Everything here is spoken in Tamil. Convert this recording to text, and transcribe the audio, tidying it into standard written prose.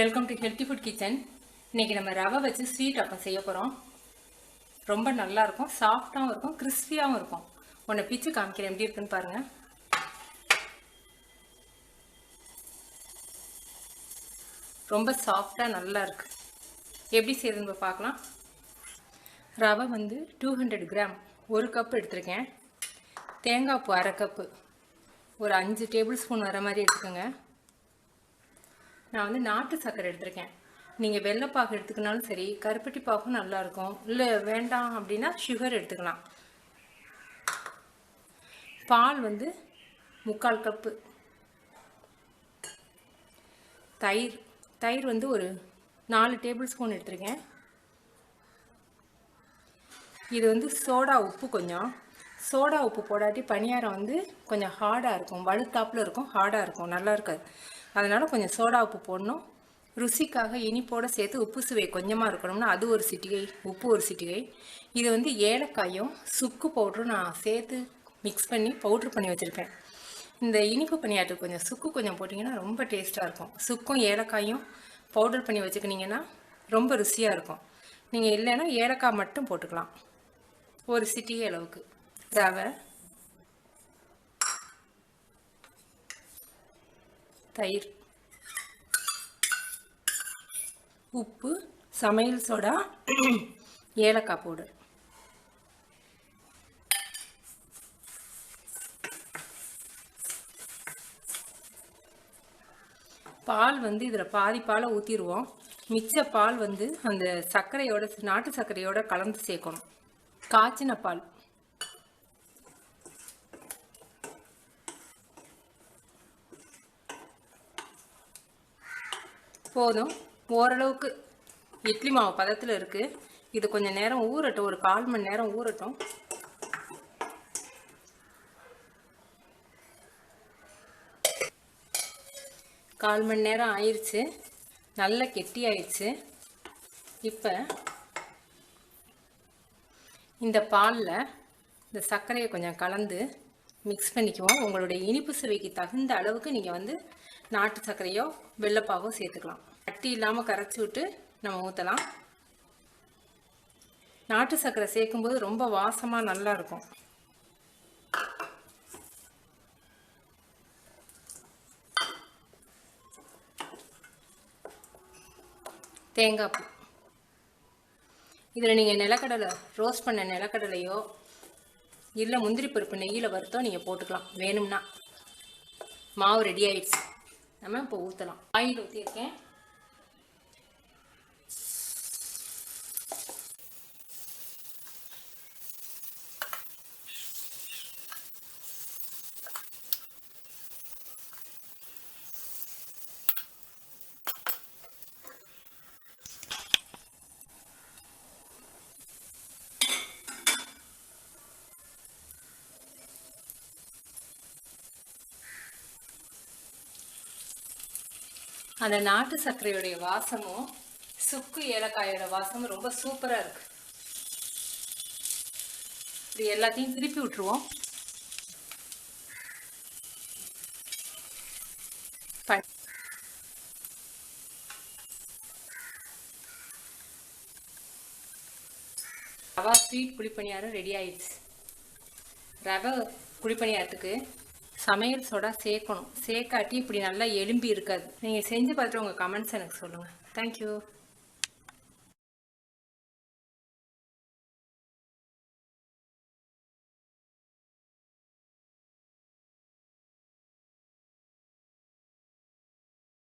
Welcome to healthy food kitchen. இன்றைக்கி நம்ம ரவை வச்சு ஸ்வீட் அப்பம் செய்ய போகிறோம். ரொம்ப நல்லாயிருக்கும், சாஃப்டாகவும் இருக்கும், கிறிஸ்பியாகவும் இருக்கும். உன்னை பிச்சு காமிக்கிறேன் எப்படி இருக்குன்னு பாருங்கள். ரொம்ப சாஃப்டாக நல்லா இருக்கு. எப்படி செய்யறதுன்னு பார்க்கலாம். ரவை வந்து 200 கிராம், 1 கப் எடுத்திருக்கேன். தேங்காய் பூ 1/2 கப்பு, ஒரு 5 டேபிள் ஸ்பூன் வர மாதிரி எடுத்துக்கோங்க. நான் வந்து நாட்டு சர்க்கரை எடுத்திருக்கேன். நீங்கள் வெள்ளைப்பாகு எடுத்துக்கினாலும் சரி, கருப்பட்டி பாகும் நல்லாயிருக்கும். இல்லை வேண்டாம் அப்படின்னா சுகர் எடுத்துக்கலாம். பால் வந்து 3/4 கப்பு. தயிர் வந்து ஒரு 4 டேபிள் ஸ்பூன் எடுத்திருக்கேன். இது வந்து சோடா உப்பு, கொஞ்சம் சோடா உப்பு போடாட்டி பணியாரம் வந்து கொஞ்சம் ஹார்டாக இருக்கும், வலுத்தாப்பில் இருக்கும், ஹார்டாக இருக்கும், நல்லா இருக்காது. அதனால் கொஞ்சம் சோடா உப்பு போடணும். ருசிக்காக இனிப்போடு சேர்த்து உப்பு சுவை கொஞ்சமாக இருக்கணும்னா அது ஒரு சிட்டிகை, உப்பு ஒரு சிட்டிகை. இது வந்து ஏலக்காயும் சுக்கு பவுட்ரும் நான் சேர்த்து மிக்ஸ் பண்ணி பவுட்ரு பண்ணி வச்சுருப்பேன். இந்த இனிப்பு பணியாரத்துக்கு கொஞ்சம் சுக்கு கொஞ்சம் போட்டிங்கன்னா ரொம்ப டேஸ்ட்டாக இருக்கும். சுக்கும் ஏலக்காயும் பவுடர் பண்ணி வச்சுக்கினீங்கன்னா ரொம்ப ருசியாக இருக்கும். நீங்கள் இல்லைன்னா ஏலக்காய் மட்டும் போட்டுக்கலாம். ஒரு சிட்டிகை அளவுக்கு ரவை, தயிர், உப்பு, சமையல் சோடா, ஏலக்காய் பவுடர். பால் வந்து இதில் பாதி பாலை ஊற்றிடுவோம். மிச்ச பால் வந்து அந்த சர்க்கரையோட, நாட்டு சர்க்கரையோட கலந்து சேர்க்கணும். காய்ச்சின பால் போதும். ஓரளவுக்கு இட்லி மாவு பதத்தில் இருக்குது. இது கொஞ்சம் நேரம் ஊறட்டும், ஒரு 1/4 மணி நேரம் ஊறட்டும். கால் மணி நேரம் ஆயிடுச்சு, நல்ல கெட்டி ஆயிடுச்சு. இப்போ இந்த பாலில் இந்த சர்க்கரையை கொஞ்சம் கலந்து மிக்ஸ் பண்ணிக்குவோம். உங்களுடைய இனிப்பு சுவைக்கு தகுந்த அளவுக்கு நீங்கள் வந்து நாட்டு சர்க்கரையோ வெள்ளைப்பாகோ சேர்த்துக்கலாம். கட்டி இல்லாமல் கரைச்சி விட்டு நம்ம ஊற்றலாம். நாட்டு சர்க்கரை சேர்க்கும்போது ரொம்ப வாசமாக நல்லா இருக்கும். தேங்காய் பூ, இதில் நீங்கள் நிலக்கடலை, ரோஸ்ட் பண்ண நிலக்கடலையோ இல்லை முந்திரி பருப்பு நெய்யில் வறுத்தோ நீங்கள் போட்டுக்கலாம் வேணும்னா. மாவு ரெடி ஆயிடுச்சு, நம்ம இப்போ ஊற்றலாம். ஆயில் ஊற்றிருக்கேன். அந்த நாட்டு சர்க்கரையுடைய வாசமும் சுக்கு ஏலக்காயோட வாசமும் ரொம்ப சூப்பராக இருக்கு. இது எல்லாத்தையும் திருப்பி விட்டுருவோம். ரவா ஸ்வீட் குழிப்பணியாரம் ரெடி ஆயிடுச்சு. ரவை குழிப்பணியாரத்துக்கு சமையல் சோடா சேர்க்கணும். சேர்க்காட்டி இப்படி நல்லா எலும்பி இருக்காது. நீங்கள் செஞ்சு பார்த்துட்டு உங்கள் கமெண்ட்ஸ் எனக்கு சொல்லுங்கள். தேங்க்யூ.